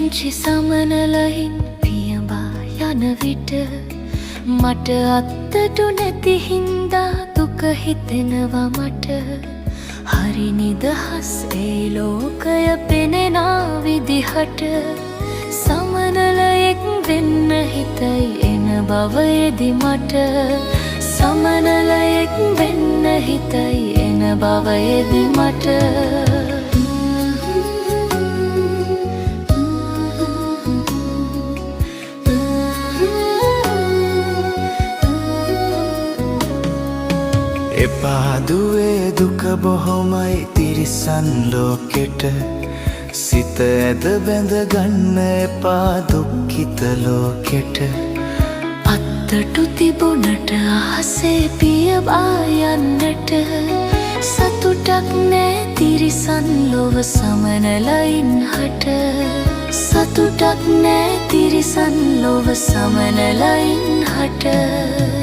පුංචි සමනලයින් පියඹා යන විට මට අත්තටු නැති හින්දා දුක හිතෙනවා මට. හරි නිදහස් ඒ ලෝකය පෙනෙනා විදිහට. සමනලයෙක් වෙන්න හිතයි එන බවයේදි මට. සමනලයෙක් වෙන්න හිතයි එන බවයේදි මට. එපා දුවේ දුක බොහොමයි තිරිසන් ලෝකෙට. සිත ඇද බැඳ ගන්න එපා දුක්ඛිත ලෝකෙට. අත්තටු තිබුණට අහසේ පියවා යන්නට සතුටක් නෑ තිරිසන් ලොව සමනලයින් හට. සතුටක් නෑ තිරිසන් ලොව සමනලයින් හට.